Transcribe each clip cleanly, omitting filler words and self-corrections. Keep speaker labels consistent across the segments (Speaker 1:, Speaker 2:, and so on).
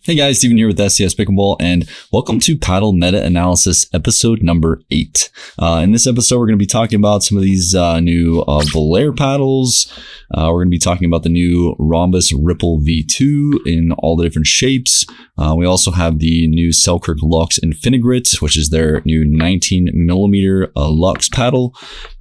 Speaker 1: Hey guys, Steven here with SCS Pickleball, and welcome to Paddle Meta Analysis episode number 8. In this episode, we're going to be talking about some of these new Volair paddles. We're going to be talking about the new Ronbus Ripple V2 in all the different shapes. We also have the new Selkirk Luxx Infinigrit, which is their new 19mm Luxx paddle.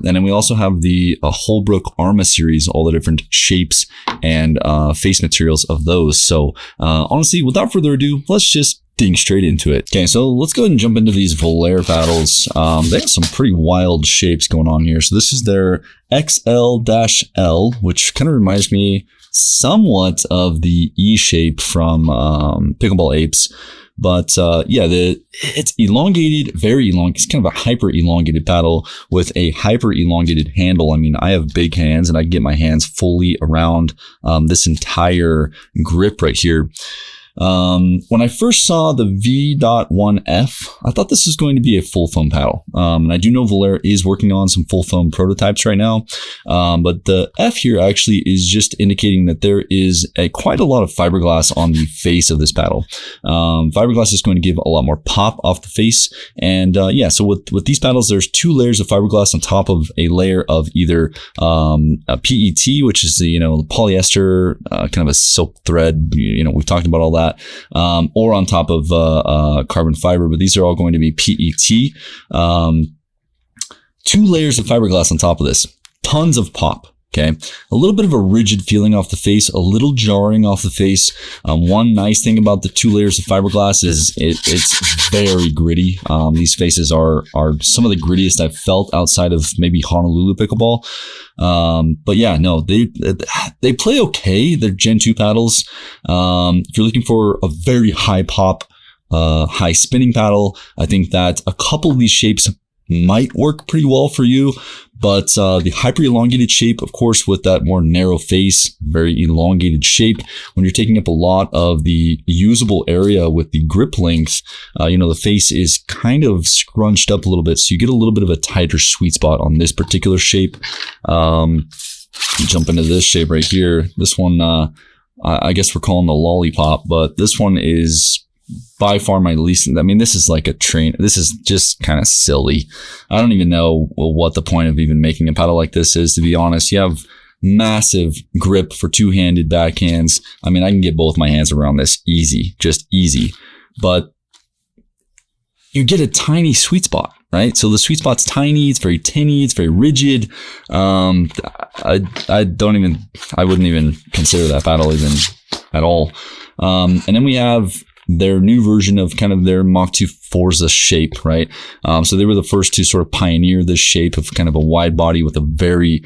Speaker 1: And then we also have the Holbrook ARMA series, all the different shapes and face materials of those. So honestly, without further ado, let's just dig straight into it. Okay, so let's go ahead and jump into these Volair paddles. They have some pretty wild shapes going on here. So this is their XL-L, which kind of reminds me somewhat of the E shape from Pickleball Apes. But yeah, it's elongated, very long. It's kind of a hyper elongated paddle with a hyper elongated handle. I mean, I have big hands and I can get my hands fully around this entire grip right here. When I first saw the V.1F, I thought this was going to be a full foam paddle. And I do know Volair is working on some full foam prototypes right now. But the F here actually is just indicating that there is quite a lot of fiberglass on the face of this paddle. Fiberglass is going to give a lot more pop off the face. And yeah, so with these paddles, there's 2 layers of fiberglass on top of a layer of either a PET, which is the, the polyester, kind of a silk thread. We've talked about all that. Or on top of carbon fiber, but these are all going to be PET. 2 layers of fiberglass on top of this. Tons of pop. Okay, a little bit of a rigid feeling off the face, a little jarring off the face. One nice thing about the 2 layers of fiberglass is it's very gritty. These faces are some of the grittiest I've felt outside of maybe Honolulu pickleball. But yeah, no, they play okay. They're Gen 2 paddles. If you're looking for a very high pop, high spinning paddle, I think that a couple of these shapes might work pretty well for you. But the hyper elongated shape, of course, with that more narrow face, very elongated shape, when you're taking up a lot of the usable area with the grip length, the face is kind of scrunched up a little bit. So you get a little bit of a tighter sweet spot on this particular shape. Jump into this shape right here. This one, I guess we're calling the lollipop, but this one is by far my least. I mean, this is like a train. This is just kind of silly. I don't even know what the point of even making a paddle like this is, to be honest. You have massive grip for 2-handed backhands. I mean, I can get both my hands around this easy, just easy. But you get a tiny sweet spot, right? So the sweet spot's tiny, it's very tinny, it's very rigid. I wouldn't even consider that paddle even at all. And then we have their new version of kind of their Mach 2 Forza shape, right? So they were the first to sort of pioneer this shape of kind of a wide body with a very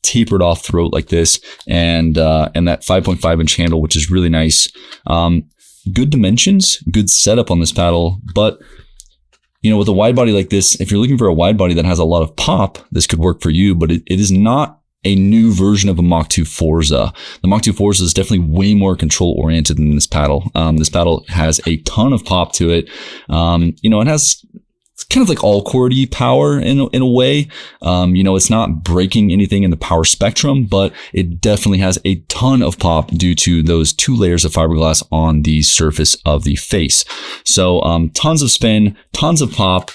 Speaker 1: tapered off throat like this, and that 5.5 inch handle, which is really nice. Good dimensions, good setup on this paddle, but with a wide body like this, if you're looking for a wide body that has a lot of pop, this could work for you, but it is not a new version of a Mach 2 Forza. The Mach 2 Forza is definitely way more control oriented than this paddle. This paddle has a ton of pop to it. It has kind of like all-chordy power in a way. It's not breaking anything in the power spectrum, but it definitely has a ton of pop due to those 2 layers of fiberglass on the surface of the face. So tons of spin, tons of pop.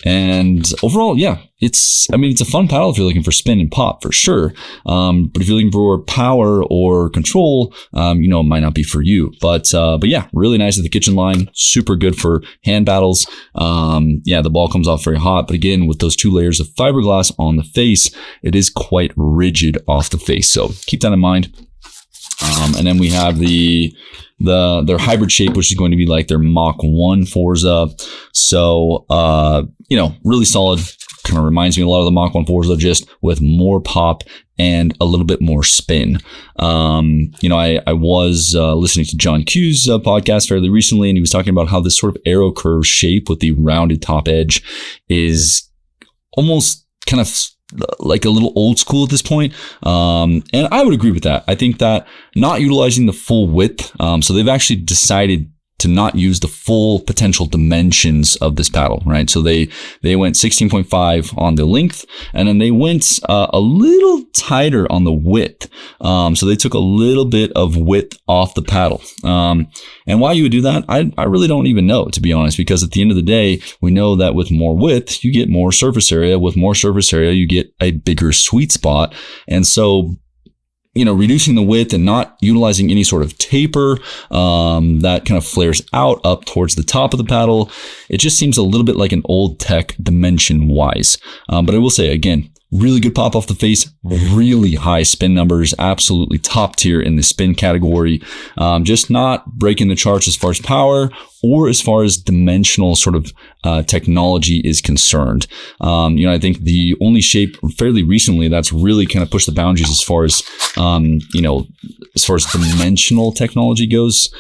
Speaker 1: And overall, yeah, it's a fun paddle if you're looking for spin and pop for sure. But if you're looking for power or control, it might not be for you. But yeah, really nice at the kitchen line. Super good for hand battles. Yeah, the ball comes off very hot. But again, with those 2 layers of fiberglass on the face, it is quite rigid off the face. So keep that in mind. And then we have their hybrid shape, which is going to be like their Mach 1 Forza. So, really solid. Kind of reminds me a lot of the Mach 1 Forza, just with more pop and a little bit more spin. I was listening to John Q's podcast fairly recently, and he was talking about how this sort of arrow curve shape with the rounded top edge is almost kind of like a little old school at this point. And I would agree with that. I think that not utilizing the full width, so they've actually decided to not use the full potential dimensions of this paddle, right? So they went 16.5 on the length, and then they went a little tighter on the width. So they took a little bit of width off the paddle. And why you would do that, I really don't even know, to be honest, because at the end of the day, we know that with more width, you get more surface area. With more surface area, you get a bigger sweet spot. And so, reducing the width and not utilizing any sort of taper that kind of flares out up towards the top of the paddle, it just seems a little bit like an old tech dimension wise. But I will say, again, really good pop off the face, really high spin numbers, absolutely top tier in the spin category. Just not breaking the charts as far as power or as far as dimensional sort of technology is concerned. I think the only shape fairly recently that's really kind of pushed the boundaries as far as, as far as dimensional technology goes,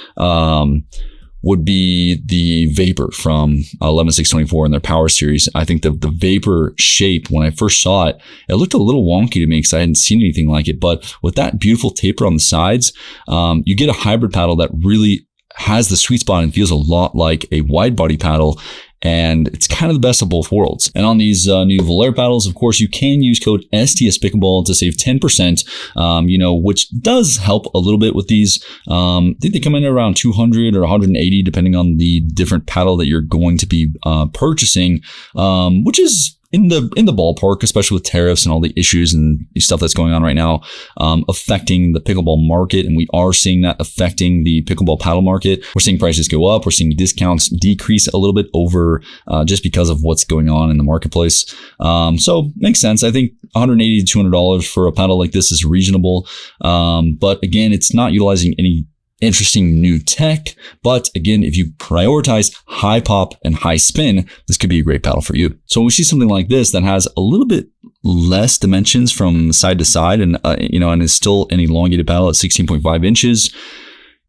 Speaker 1: would be the Vapor from 11624 in their Power Series. I think the Vapor shape, when I first saw it, it looked a little wonky to me because I hadn't seen anything like it. But with that beautiful taper on the sides, you get a hybrid paddle that really has the sweet spot and feels a lot like a wide body paddle. And it's kind of the best of both worlds. And on these new Volair paddles, of course, you can use code STS PICKLEBALL to save 10%, which does help a little bit with these. I think they come in at around 200 or 180, depending on the different paddle that you're going to be purchasing, which is in the ballpark, especially with tariffs and all the issues and stuff that's going on right now, affecting the pickleball market. And we are seeing that affecting the pickleball paddle market. We're seeing prices go up. We're seeing discounts decrease a little bit over just because of what's going on in the marketplace. So makes sense. I think $180 to $200 for a paddle like this is reasonable. But again, it's not utilizing any interesting new tech. But again, if you prioritize high pop and high spin, this could be a great paddle for you. So when we see something like this that has a little bit less dimensions from side to side and, and is still an elongated paddle at 16.5 inches,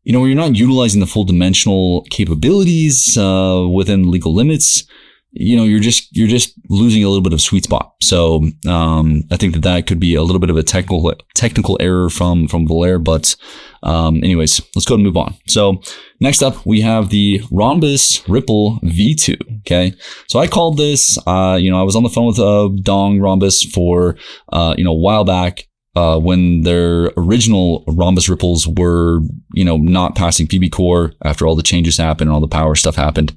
Speaker 1: where you're not utilizing the full dimensional capabilities within legal limits, you're just losing a little bit of sweet spot. So I think that could be a little bit of a technical error from Volair. But anyways, let's go and move on. So next up, we have the Ronbus Ripple V2. Okay, so I called this. I was on the phone with Dong Ronbus for a while back. When their original Ronbus Ripples were, not passing PB Core after all the changes happened and all the power stuff happened.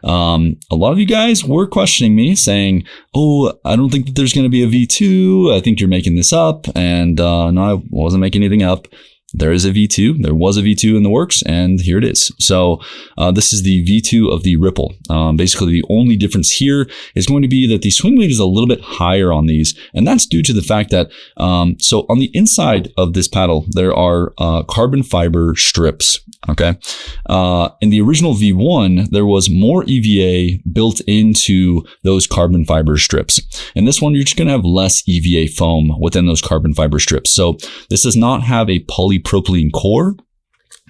Speaker 1: A lot of you guys were questioning me saying, oh, I don't think that there's going to be a V2. I think you're making this up. And no, I wasn't making anything up. There is a V2. There was a V2 in the works, and here it is. So this is the V2 of the Ripple. Basically, the only difference here is going to be that the swing weight is a little bit higher on these, and that's due to the fact that so on the inside of this paddle, there are carbon fiber strips. Okay, in the original V1, there was more EVA built into those carbon fiber strips. In this one, you're just going to have less EVA foam within those carbon fiber strips. So this does not have a polypropylene core,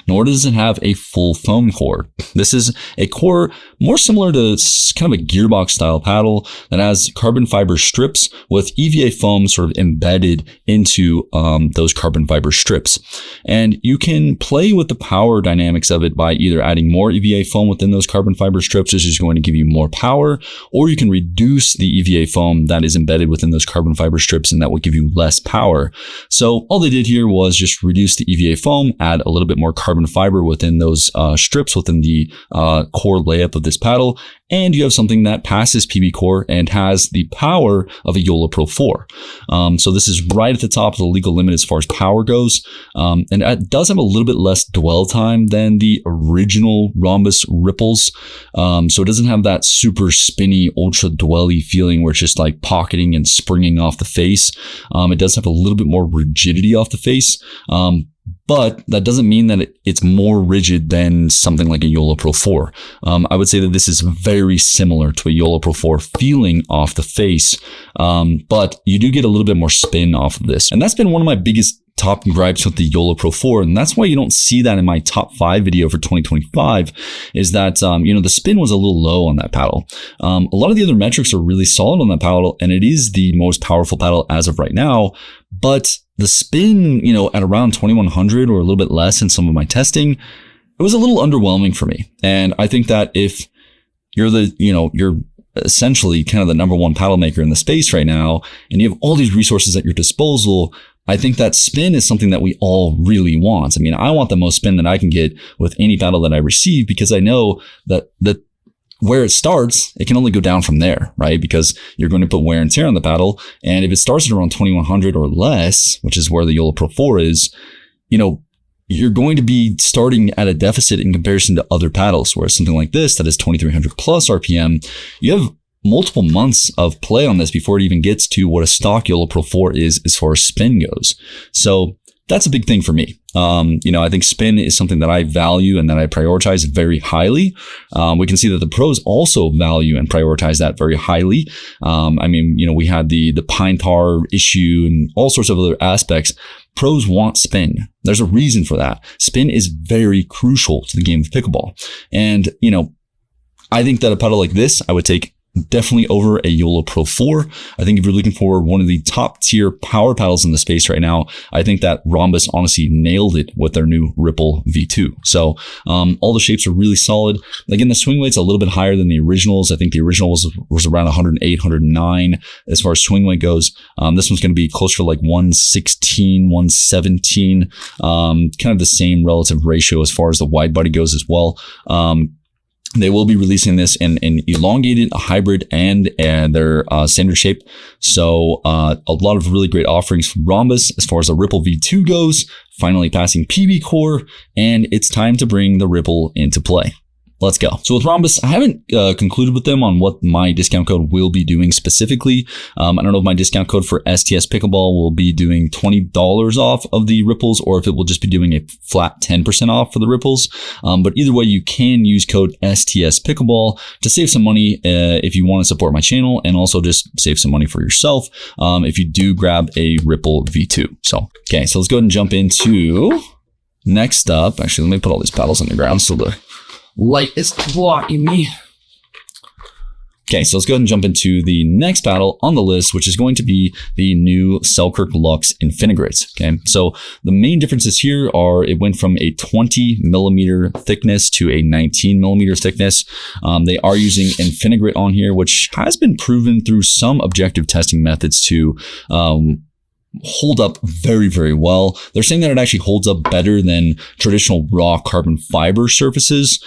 Speaker 1: nor does it have a full foam core. This is a core more similar to kind of a gearbox style paddle that has carbon fiber strips with EVA foam sort of embedded into those carbon fiber strips. And you can play with the power dynamics of it by either adding more EVA foam within those carbon fiber strips, which is going to give you more power, or you can reduce the EVA foam that is embedded within those carbon fiber strips, and that will give you less power. So all they did here was just reduce the EVA foam, add a little bit more carbon fiber within those strips within the core layup of this paddle, and you have something that passes PB Core and has the power of a Yola Pro 4. So this is right at the top of the legal limit as far as power goes, and it does have a little bit less dwell time than the original Ronbus Ripples. So it doesn't have that super spinny, ultra dwelly feeling where it's just like pocketing and springing off the face. It does have a little bit more rigidity off the face. But that doesn't mean that it's more rigid than something like a Yola Pro 4. I would say that this is very similar to a Yola Pro 4 feeling off the face, but you do get a little bit more spin off of this. And that's been one of my biggest top gripes with the Yola Pro 4, and that's why you don't see that in my top 5 video for 2025, is that, the spin was a little low on that paddle. A lot of the other metrics are really solid on that paddle, and it is the most powerful paddle as of right now, but the spin, at around 2100 or a little bit less in some of my testing, it was a little underwhelming for me. And I think that if you're you're essentially kind of the number one paddle maker in the space right now, and you have all these resources at your disposal, I think that spin is something that we all really want. I mean, I want the most spin that I can get with any paddle that I receive, because I know that where it starts, it can only go down from there, right? Because you're going to put wear and tear on the paddle. And if it starts at around 2100 or less, which is where the YOLO Pro 4 is, you're going to be starting at a deficit in comparison to other paddles. Whereas something like this, that is 2300 plus RPM, you have multiple months of play on this before it even gets to what a stock YOLO Pro 4 is as far as spin goes. So that's a big thing for me. I think spin is something that I value and that I prioritize very highly. We can see that the pros also value and prioritize that very highly. We had the pine tar issue and all sorts of other aspects. Pros want spin. There's a reason for that. Spin is very crucial to the game of pickleball. And, I think that a paddle like this, I would take definitely over a YOLO Pro 4. I think if you're looking for one of the top tier power paddles in the space right now, I think that Ronbus honestly nailed it with their new Ripple V2. So all the shapes are really solid. Again, the swing weight's a little bit higher than the originals. I think the original was around 108, 109 as far as swing weight goes. This one's going to be closer to like 116, 117, kind of the same relative ratio as far as the wide body goes as well. They will be releasing this in an elongated, a hybrid, and their standard shape. So a lot of really great offerings from Ronbus as far as the Ripple V2 goes, finally passing PB Core, and it's time to bring the Ripple into play. Let's go. So with Ronbus, I haven't concluded with them on what my discount code will be doing specifically. I don't know if my discount code for STS Pickleball will be doing $20 off of the Ripples, or if it will just be doing a flat 10% off for the Ripples. But either way, you can use code STS Pickleball to save some money if you want to support my channel, and also just save some money for yourself if you do grab a Ripple V2. So let's go ahead and jump into next up. Actually, let me put all these paddles on the ground so the light is blocking me. So let's go ahead and jump into the next paddle on the list, which is going to be the new Selkirk Luxx Infinigrit. So the main differences here are it went from a 20 millimeter thickness to a 19 millimeter thickness. They are using Infinigrit on here, which has been proven through some objective testing methods to hold up very, very well. They're saying that it actually holds up better than traditional raw carbon fiber surfaces,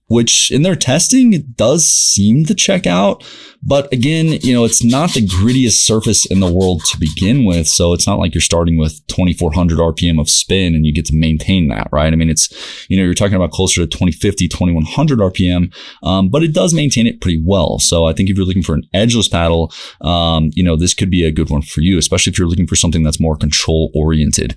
Speaker 1: which in their testing, it does seem to check out. But again, it's not the grittiest surface in the world to begin with. So it's not like you're starting with 2400 RPM of spin and you get to maintain that, right? I mean, it's, you're talking about closer to 2050, 2100 RPM, but it does maintain it pretty well. So I think if you're looking for an edgeless paddle, this could be a good one for you, especially if you're looking for something that's more control oriented.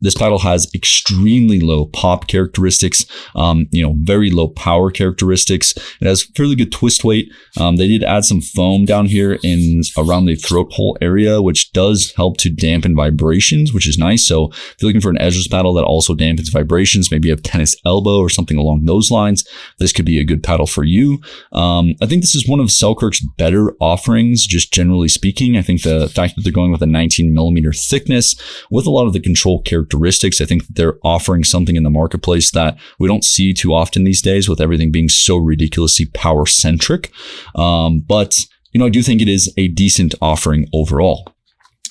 Speaker 1: This paddle has extremely low pop characteristics, very low power characteristics. It has fairly good twist weight. They did add some foam down here in around the throat hole area, which does help to dampen vibrations, which is nice. So if you're looking for an edgeless paddle that also dampens vibrations, maybe a tennis elbow or something along those lines, this could be a good paddle for you. I think this is one of Selkirk's better offerings, just generally speaking. I think the fact that they're going with a 19 millimeter thickness with a lot of the control characteristics, I think that they're offering something in the marketplace that we don't see too often these days, with everything being so ridiculously power centric. But I do think it is a decent offering overall.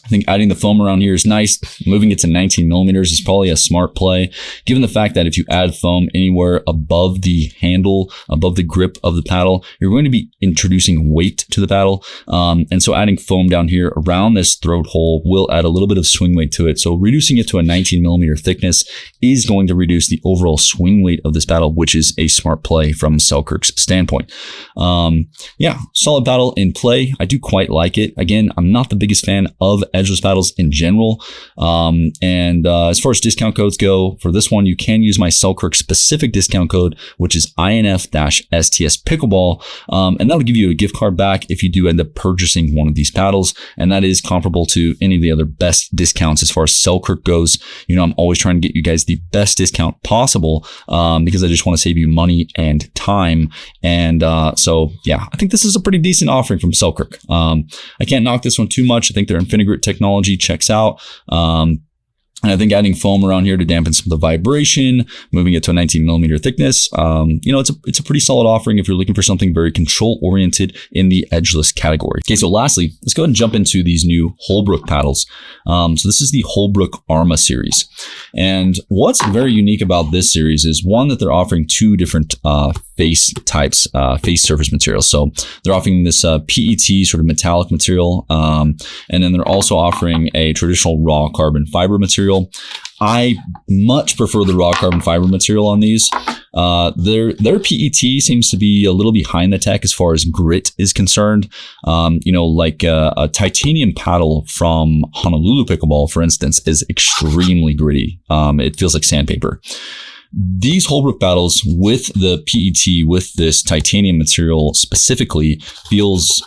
Speaker 1: I think adding the foam around here is nice. Moving it to 19 millimeters is probably a smart play, given the fact that if you add foam anywhere above the handle, above the grip of the paddle, you're going to be introducing weight to the paddle. And so adding foam down here around this throat hole will add a little bit of swing weight to it. So reducing it to a 19 millimeter thickness is going to reduce the overall swing weight of this paddle, which is a smart play from Selkirk's standpoint. Solid paddle in play. I do quite like it. Again, I'm not the biggest fan of edgeless paddles in general. As far as discount codes go, for this one, you can use my Selkirk specific discount code, which is INF-STS Pickleball. And that'll give you a gift card back if you do end up purchasing one of these paddles. And that is comparable to any of the other best discounts as far as Selkirk goes. I'm always trying to get you guys the best discount possible because I just want to save you money and time. I think this is a pretty decent offering from Selkirk. I can't knock this one too much. I think their Infinigrit technology checks out. And I think adding foam around here to dampen some of the vibration, moving it to a 19 millimeter thickness, it's a pretty solid offering if you're looking for something very control oriented in the edgeless category. Okay, so lastly, let's go ahead and jump into these new Holbrook paddles. So this is the Holbrook ARMA series. And what's very unique about this series is one, that they're offering two different face types, face surface materials. So they're offering this PET sort of metallic material, and then they're also offering a traditional raw carbon fiber material. I much prefer the raw carbon fiber material on these. Their PET seems to be a little behind the tech as far as grit is concerned. Like a titanium paddle from Honolulu Pickleball, for instance, is extremely gritty. It feels like sandpaper. These Holbrook paddles with the PET, with this titanium material specifically, feels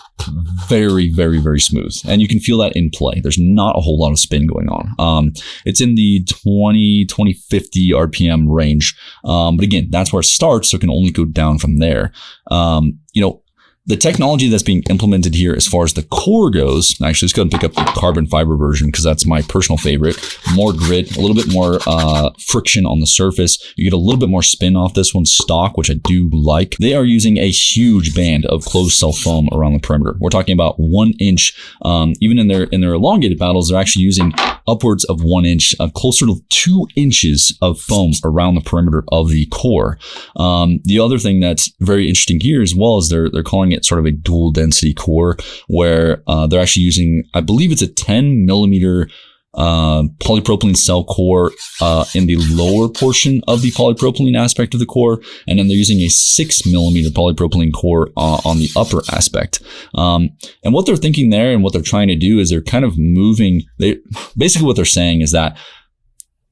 Speaker 1: very, very, very smooth. And you can feel that in play. There's not a whole lot of spin going on. It's in the 20, 50 RPM range. But again, that's where it starts, so it can only go down from there. The technology that's being implemented here as far as the core goes, actually, let's go ahead and pick up the carbon fiber version because that's my personal favorite. More grit, a little bit more friction on the surface. You get a little bit more spin off this one stock, which I do like. They are using a huge band of closed cell foam around the perimeter. We're talking about 1 inch. Even in their elongated paddles, they're actually using upwards of 1 inch, closer to 2 inches of foam around the perimeter of the core. The other thing that's very interesting here as well is they're calling it sort of a dual density core, where they're actually using, I believe it's a 10 millimeter polypropylene cell core in the lower portion of the polypropylene aspect of the core, and then they're using a 6 millimeter polypropylene core on the upper aspect. And what they're thinking there and what they're trying to do is they're kind of moving. Basically what they're saying is that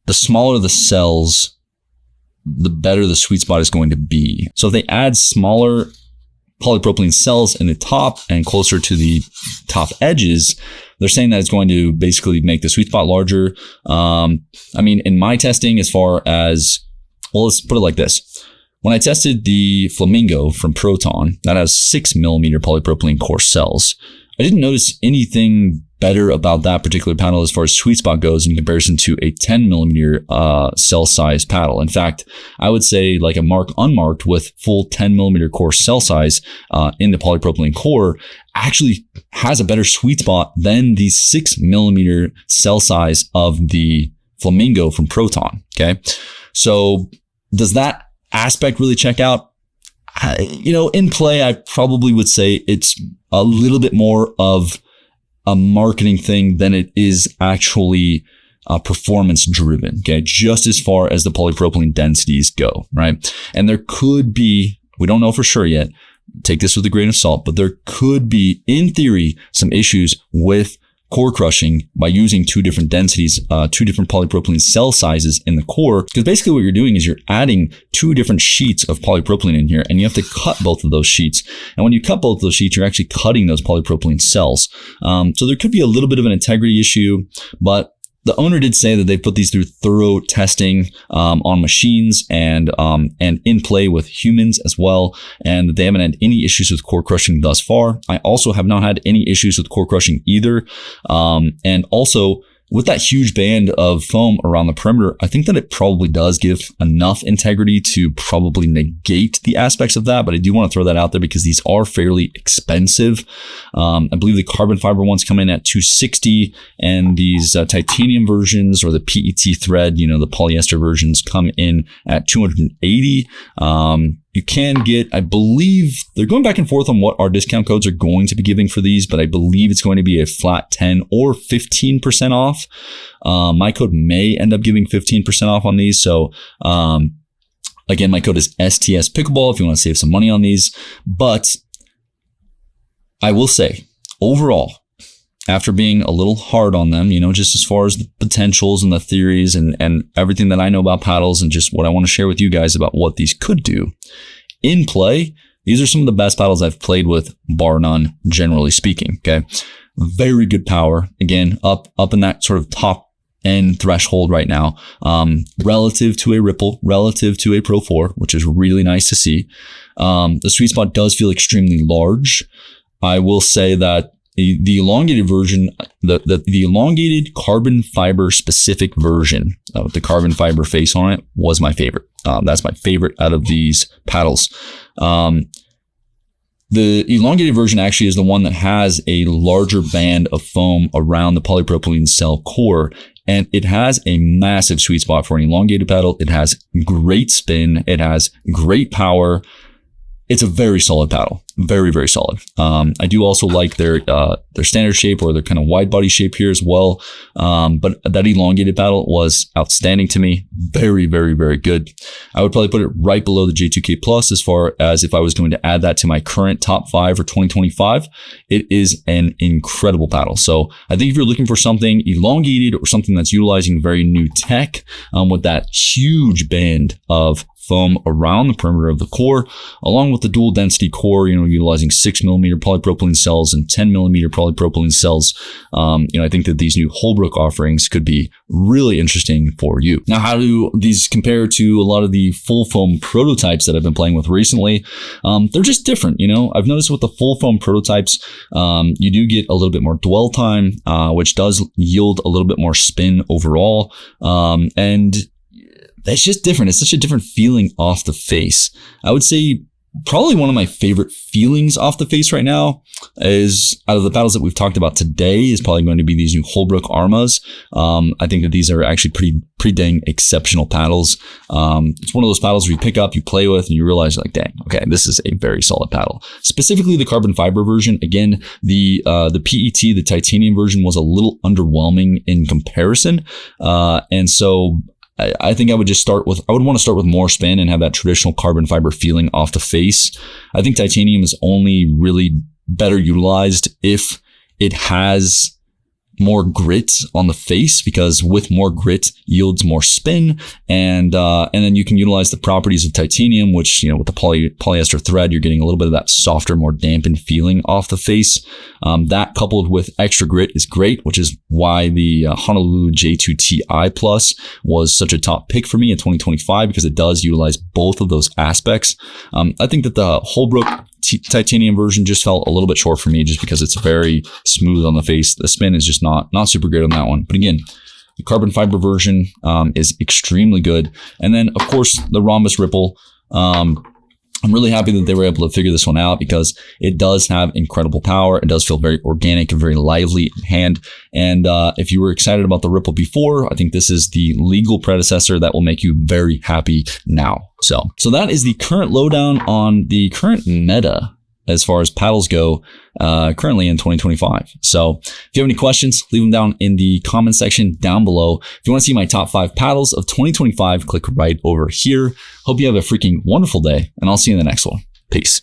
Speaker 1: the smaller the cells, the better the sweet spot is going to be. So if they add smaller polypropylene cells in the top and closer to the top edges, they're saying that it's going to basically make the sweet spot larger. In my testing, as far as, well, let's put it like this. When I tested the Flamingo from Proton, that has 6 millimeter polypropylene core cells, I didn't notice anything better about that particular paddle as far as sweet spot goes in comparison to a 10 millimeter cell size paddle. In fact, I would say like a unmarked with full 10 millimeter core cell size in the polypropylene core actually has a better sweet spot than the 6 millimeter cell size of the Flamingo from Proton. Okay. So does that aspect really check out? In play, I probably would say it's a little bit more of a marketing thing than it is actually performance driven. Okay. Just as far as the polypropylene densities go, right? And there could be, we don't know for sure yet, take this with a grain of salt, but there could be, in theory, some issues with core crushing by using two different densities, two different polypropylene cell sizes in the core. Because basically what you're doing is you're adding two different sheets of polypropylene in here, and you have to cut both of those sheets. And when you cut both of those sheets, you're actually cutting those polypropylene cells. So there could be a little bit of an integrity issue, but the owner did say that they put these through thorough testing on machines and in play with humans as well, and that they haven't had any issues with core crushing thus far. I also have not had any issues with core crushing either. And also, with that huge band of foam around the perimeter, I think that it probably does give enough integrity to probably negate the aspects of that. But I do want to throw that out there because these are fairly expensive. I believe the carbon fiber ones come in at $260, and these titanium versions or the PET thread, the polyester versions, come in at $280. You can get, I believe, they're going back and forth on what our discount codes are going to be giving for these, but I believe it's going to be a flat 10 or 15% off. My code may end up giving 15% off on these. So, again, my code is STS Pickleball if you want to save some money on these. But I will say, overall, after being a little hard on them, just as far as the potentials and the theories and everything that I know about paddles and just what I want to share with you guys about what these could do in play, these are some of the best paddles I've played with, bar none, generally speaking. Okay. Very good power. Again, up in that sort of top end threshold right now, relative to a Ripple, relative to a Pro 4, which is really nice to see. The sweet spot does feel extremely large. I will say that the elongated version, the elongated carbon fiber specific version with the carbon fiber face on it was my favorite. That's my favorite out of these paddles. The elongated version actually is the one that has a larger band of foam around the polypropylene cell core, and it has a massive sweet spot for an elongated paddle. It has great spin. It has great power. It's a very solid paddle. Very, very solid. I do also like their standard shape or their kind of wide body shape here as well. But that elongated paddle was outstanding to me. Very, very, very good. I would probably put it right below the J2K Plus as far as if I was going to add that to my current top 5 for 2025. It is an incredible paddle. So I think if you're looking for something elongated or something that's utilizing very new tech with that huge band of foam around the perimeter of the core, along with the dual density core, utilizing 6mm polypropylene cells and 10mm polypropylene cells. I think that these new Holbrook offerings could be really interesting for you. Now, how do these compare to a lot of the full foam prototypes that I've been playing with recently? They're just different. I've noticed with the full foam prototypes, you do get a little bit more dwell time, which does yield a little bit more spin overall. And that's just different. It's such a different feeling off the face. I would say probably one of my favorite feelings off the face right now is, out of the paddles that we've talked about today, is probably going to be these new Holbrook ARMAs. I think that these are actually pretty dang exceptional paddles. It's one of those paddles where you pick up, you play with, and you realize like, dang, okay, this is a very solid paddle. Specifically the carbon fiber version. Again, the PET, the titanium version, was a little underwhelming in comparison. And so I think I would want to start with more spin and have that traditional carbon fiber feeling off the face. I think titanium is only really better utilized if it has more grit on the face, because with more grit yields more spin, and then you can utilize the properties of titanium, which, with the polyester thread, you're getting a little bit of that softer, more dampened feeling off the face. That coupled with extra grit is great, which is why the Honolulu J2 Ti Plus was such a top pick for me in 2025, because it does utilize both of those aspects. I think that the Holbrook titanium version just felt a little bit short for me, just because it's very smooth on the face. The spin is just not super great on that one. But again, the carbon fiber version is extremely good. And then, of course, the Ronbus Ripple. I'm really happy that they were able to figure this one out, because it does have incredible power. It does feel very organic and very lively in hand. And if you were excited about the Ripple before, I think this is the legal predecessor that will make you very happy now. So that is the current lowdown on the current meta as far as paddles go currently in 2025. So if you have any questions, leave them down in the comment section down below. If you want to see my top 5 paddles of 2025, click right over here. Hope you have a freaking wonderful day, and I'll see you in the next one. Peace.